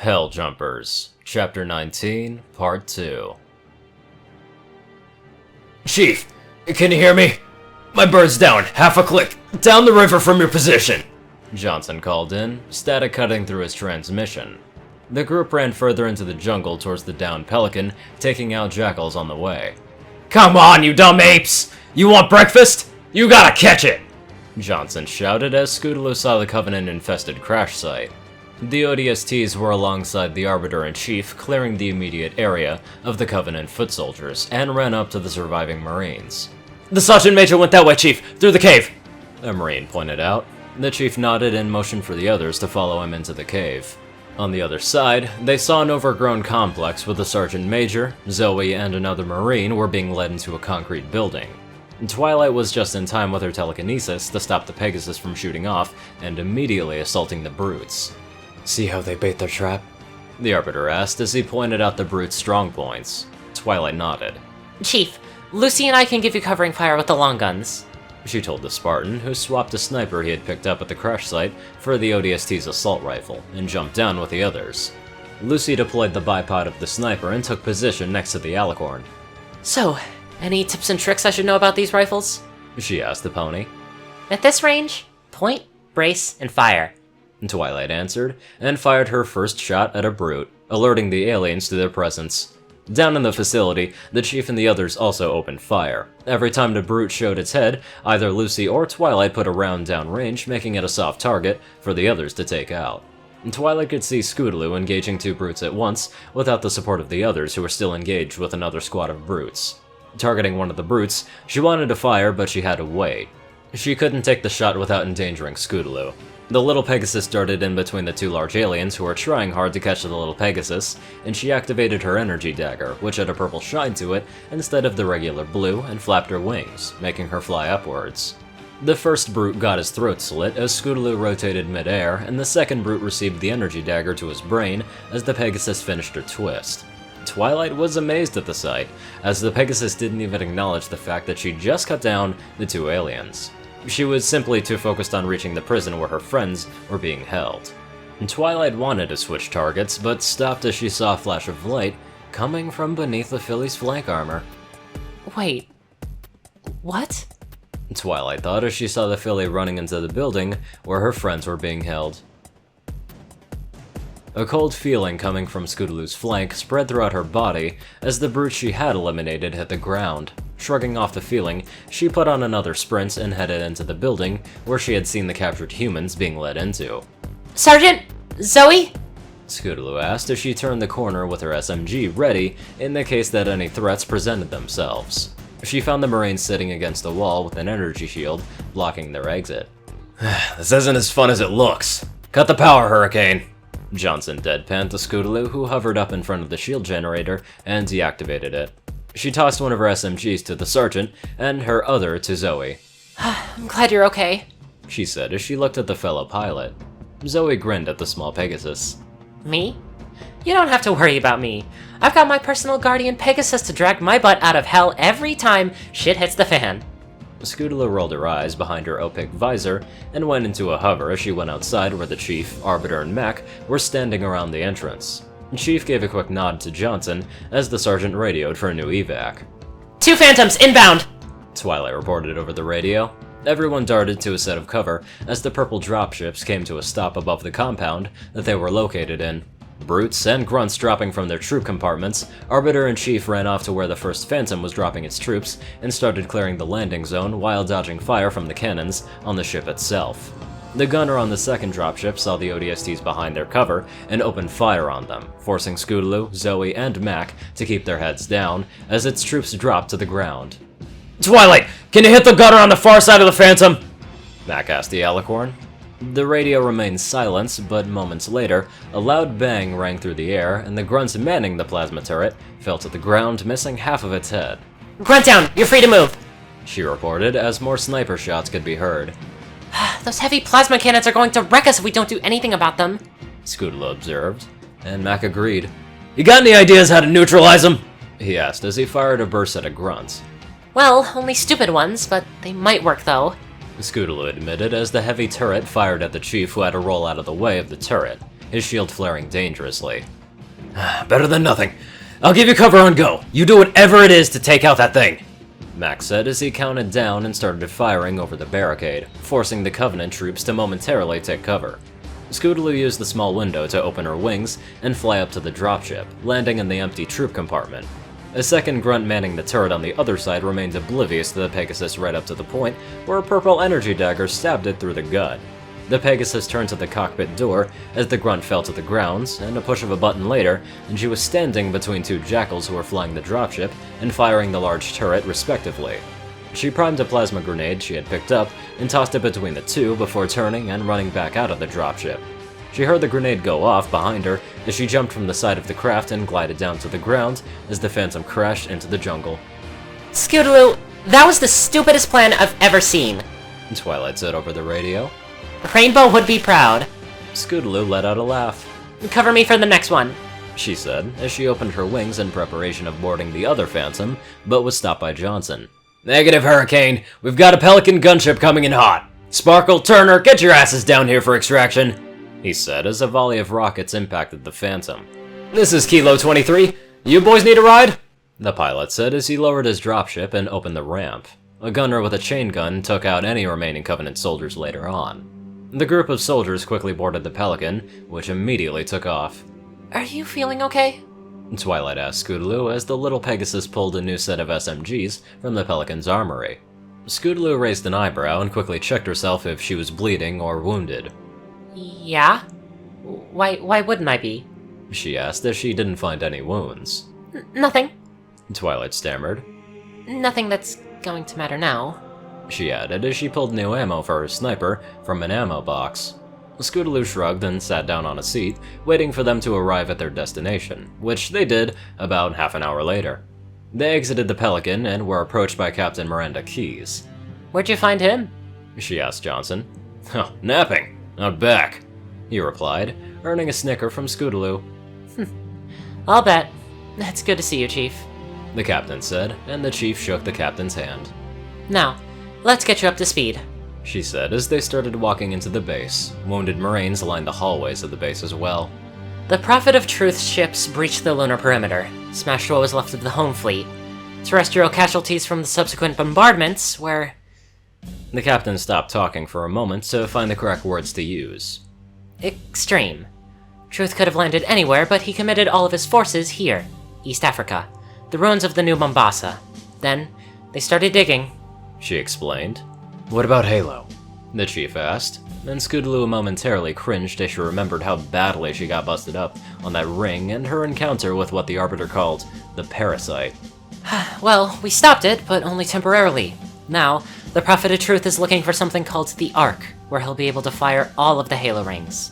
Helljumpers, Chapter 19, Part 2. Chief, can you hear me? My bird's down, half a click, down the river from your position. Johnson called in, static cutting through his transmission. The group ran further into the jungle towards the downed pelican, taking out jackals on the way. Come on, you dumb apes! You want breakfast? You gotta catch it! Johnson shouted as Scootaloo saw the Covenant-infested crash site. The ODSTs were alongside the Arbiter-in-Chief, clearing the immediate area of the Covenant foot soldiers, and ran up to the surviving Marines. The Sergeant Major went that way, Chief, through the cave! A Marine pointed out. The Chief nodded and motioned for the others to follow him into the cave. On the other side, they saw an overgrown complex with the Sergeant Major, Zoe, and another Marine were being led into a concrete building. Twilight was just in time with her telekinesis to stop the Pegasus from shooting off and immediately assaulting the brutes. See how they bait their trap? The Arbiter asked as he pointed out the brute's strong points. Twilight nodded. Chief, Lucy and I can give you covering fire with the long guns, she told the Spartan, who swapped a sniper he had picked up at the crash site for the ODST's assault rifle, and jumped down with the others. Lucy deployed the bipod of the sniper and took position next to the alicorn. So, any tips and tricks I should know about these rifles? She asked the pony. At this range, point, brace, and fire. Twilight answered, and fired her first shot at a brute, alerting the aliens to their presence. Down in the facility, the Chief and the others also opened fire. Every time the brute showed its head, either Lucy or Twilight put a round down range, making it a soft target for the others to take out. Twilight could see Scootaloo engaging two brutes at once, without the support of the others who were still engaged with another squad of brutes. Targeting one of the brutes, she wanted to fire, but she had to wait. She couldn't take the shot without endangering Scootaloo. The little Pegasus darted in between the two large aliens who were trying hard to catch the little Pegasus, and she activated her energy dagger, which had a purple shine to it instead of the regular blue, and flapped her wings, making her fly upwards. The first brute got his throat slit as Scootaloo rotated mid-air, and the second brute received the energy dagger to his brain as the Pegasus finished her twist. Twilight was amazed at the sight, as the Pegasus didn't even acknowledge the fact that she just cut down the two aliens. She was simply too focused on reaching the prison where her friends were being held. Twilight wanted to switch targets, but stopped as she saw a flash of light coming from beneath the filly's flank armor. Wait, what? Twilight thought as she saw the filly running into the building where her friends were being held. A cold feeling coming from Scootaloo's flank spread throughout her body as the brute she had eliminated hit the ground. Shrugging off the feeling, she put on another sprint and headed into the building where she had seen the captured humans being led into. Sergeant? Zoe? Scootaloo asked as she turned the corner with her SMG ready in the case that any threats presented themselves. She found the Marines sitting against a wall with an energy shield blocking their exit. This isn't as fun as it looks. Cut the power, Hurricane. Johnson deadpanned to Scootaloo, who hovered up in front of the shield generator and deactivated it. She tossed one of her SMGs to the sergeant, and her other to Zoe. I'm glad you're okay, she said as she looked at the fellow pilot. Zoe grinned at the small Pegasus. Me? You don't have to worry about me. I've got my personal guardian Pegasus to drag my butt out of hell every time shit hits the fan. Scootaloo rolled her eyes behind her opaque visor and went into a hover as she went outside where the Chief, Arbiter, and Mac were standing around the entrance. Chief gave a quick nod to Johnson as the sergeant radioed for a new evac. 2 Phantoms inbound! Twilight reported over the radio. Everyone darted to a set of cover as the purple dropships came to a stop above the compound that they were located in. Brutes and grunts dropping from their troop compartments, Arbiter and Chief ran off to where the first Phantom was dropping its troops and started clearing the landing zone while dodging fire from the cannons on the ship itself. The gunner on the second dropship saw the ODSTs behind their cover and opened fire on them, forcing Scootaloo, Zoe, and Mac to keep their heads down as its troops dropped to the ground. Twilight, can you hit the gunner on the far side of the Phantom? Mac asked the alicorn. The radio remained silent, but moments later, a loud bang rang through the air, and the grunts manning the plasma turret fell to the ground, missing half of its head. Grunt down, you're free to move, she reported as more sniper shots could be heard. Those heavy plasma cannons are going to wreck us if we don't do anything about them, Scootaloo observed, and Mac agreed. You got any ideas how to neutralize them? He asked as he fired a burst at a grunt. Well, only stupid ones, but they might work though. Scootaloo admitted as the heavy turret fired at the Chief, who had to roll out of the way of the turret. his shield flaring dangerously. Better than nothing. I'll give you cover on go. You do whatever it is to take out that thing. Max said as he counted down and started firing over the barricade, forcing the Covenant troops to momentarily take cover. Scootaloo used the small window to open her wings and fly up to the dropship, landing in the empty troop compartment. A second grunt manning the turret on the other side remained oblivious to the Pegasus right up to the point where a purple energy dagger stabbed it through the gut. The Pegasus turned to the cockpit door as the grunt fell to the ground, and a push of a button later, and she was standing between two jackals who were flying the dropship and firing the large turret respectively. She primed a plasma grenade she had picked up and tossed it between the two before turning and running back out of the dropship. She heard the grenade go off behind her as she jumped from the side of the craft and glided down to the ground as the Phantom crashed into the jungle. Scootaloo, that was the stupidest plan I've ever seen. Twilight said over the radio. Rainbow would be proud. Scootaloo let out a laugh. Cover me for the next one, she said as she opened her wings in preparation of boarding the other Phantom, but was stopped by Johnson. Negative, Hurricane. We've got a Pelican gunship coming in hot. Sparkle, Turner, get your asses down here for extraction, he said as a volley of rockets impacted the Phantom. This is Kilo 23. You boys need a ride? The pilot said as he lowered his dropship and opened the ramp. A gunner with a chain gun took out any remaining Covenant soldiers later on. The group of soldiers quickly boarded the Pelican, which immediately took off. Are you feeling okay? Twilight asked Scootaloo as the little Pegasus pulled a new set of SMGs from the Pelican's armory. Scootaloo raised an eyebrow and quickly checked herself if she was bleeding or wounded. Yeah? Why wouldn't I be? She asked as she didn't find any wounds. Nothing. Twilight stammered. Nothing that's going to matter now. She added as she pulled new ammo for her sniper from an ammo box. Scootaloo shrugged and sat down on a seat, waiting for them to arrive at their destination, which they did about half an hour later. They exited the Pelican and were approached by Captain Miranda Keyes. Where'd you find him? She asked Johnson. Oh, napping. Out back, he replied, earning a snicker from Scootaloo. I'll bet. It's good to see you, Chief. The captain said, and the chief shook the captain's hand. Now, let's get you up to speed, she said as they started walking into the base. Wounded Marines lined the hallways of the base as well. The Prophet of Truth's ships breached the lunar perimeter, smashed what was left of the home fleet. Terrestrial casualties from the subsequent bombardments were... The captain stopped talking for a moment to find the correct words to use. extreme. Truth could have landed anywhere, but he committed all of his forces here, East Africa, the ruins of the New Mombasa. Then, they started digging. She explained. What about Halo? The chief asked, and Scootaloo momentarily cringed as she remembered how badly she got busted up on that ring and her encounter with what the Arbiter called the Parasite. Well, we stopped it, but only temporarily. Now, the Prophet of Truth is looking for something called the Ark, where he'll be able to fire all of the Halo rings.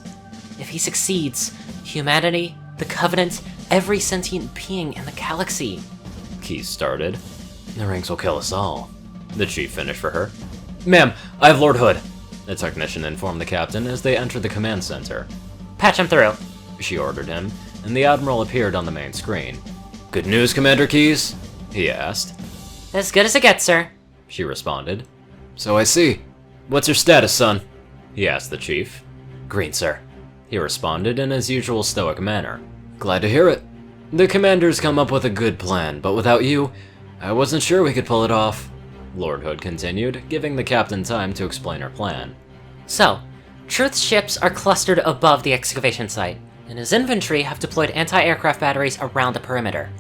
If he succeeds, humanity, the Covenant, every sentient being in the galaxy. Keyes started. The rings will kill us all. The chief finished for her. Ma'am, I have Lord Hood. The technician informed the captain as they entered the command center. Patch him through. She ordered him, and the Admiral appeared on the main screen. Good news, Commander Keyes? He asked. As good as it gets, sir. She responded. So I see. What's your status, son? He asked the chief. Green, sir. He responded in his usual stoic manner. Glad to hear it. The commander's come up with a good plan, but without you, I wasn't sure we could pull it off. Lord Hood continued, giving the captain time to explain her plan. So, Truth's ships are clustered above the excavation site, and his infantry have deployed anti-aircraft batteries around the perimeter.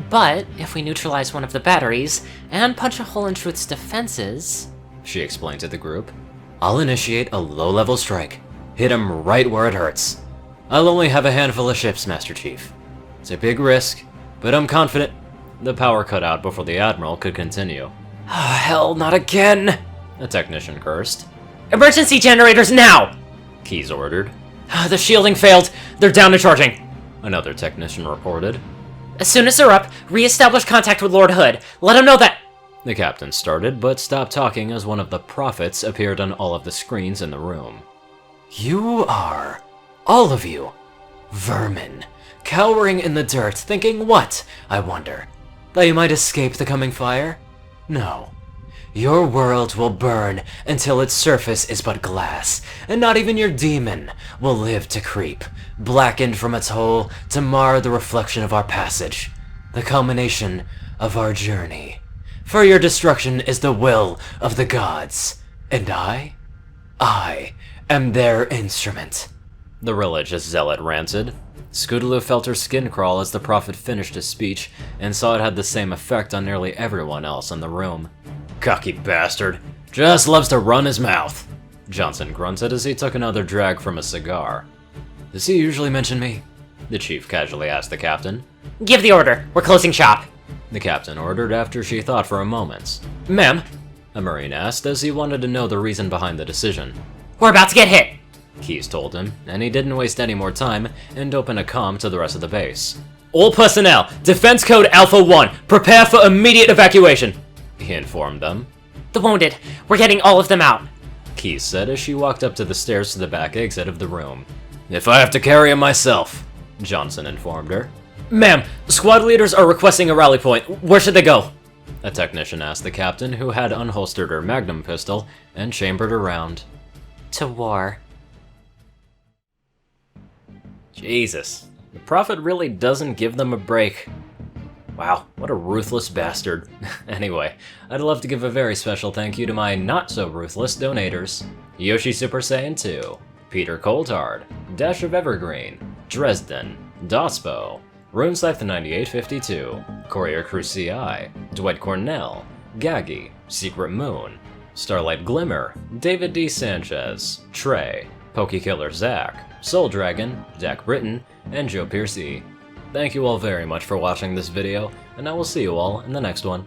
But, if we neutralize one of the batteries, and punch a hole in Truth's defenses... She explained to the group. I'll initiate a low-level strike. Hit him right where it hurts. I'll only have a handful of ships, Master Chief. It's a big risk, but I'm confident. The power cut out before the Admiral could continue. Oh, hell, not again! The technician cursed. Emergency generators now! Keyes ordered. The shielding failed. They're down to charging. Another technician reported. As soon as they're up, re-establish contact with Lord Hood. Let him know that... The captain started, but stopped talking as one of the prophets appeared on all of the screens in the room. You are, all of you, vermin, cowering in the dirt, thinking what, I wonder? That you might escape the coming fire? No. Your world will burn until its surface is but glass, and not even your demon will live to creep, blackened from its hole to mar the reflection of our passage, the culmination of our journey. For your destruction is the will of the gods, and I am their instrument. The religious zealot ranted. Scootaloo felt her skin crawl as the prophet finished his speech, and saw it had the same effect on nearly everyone else in the room. Cocky bastard. Just loves to run his mouth. Johnson grunted as he took another drag from a cigar. Does he usually mention me? The chief casually asked the captain. Give the order. We're closing shop. The captain ordered after she thought for a moment. Ma'am? A marine asked as he wanted to know the reason behind the decision. We're about to get hit. Keyes told him, and he didn't waste any more time and opened a comm to the rest of the base. All personnel, Defense Code Alpha 1, prepare for immediate evacuation. He informed them. The wounded. We're getting all of them out. Keyes said as she walked up to the stairs to the back exit of the room. If I have to carry him myself, Johnson informed her. Ma'am, squad leaders are requesting a rally point. Where should they go? A technician asked the captain, who had unholstered her magnum pistol and chambered her round. To war. Jesus. The prophet really doesn't give them a break. Wow, what a ruthless bastard. Anyway, I'd love to give a very special thank you to my not-so-ruthless donators. Yoshi Super Saiyan 2, Peter Coulthard, Dash of Evergreen, Dresdon, dospo, RuneScythe9852, CourierCruz CI, Dwight Cornel, Gagi, Secret Moon, Starlight Glimmer, David D. Sanchez, Trey, Pokekillerzach, SoulDragon, Britton, and Joe Pearce. Thank you all very much for watching this video, and I will see you all in the next one.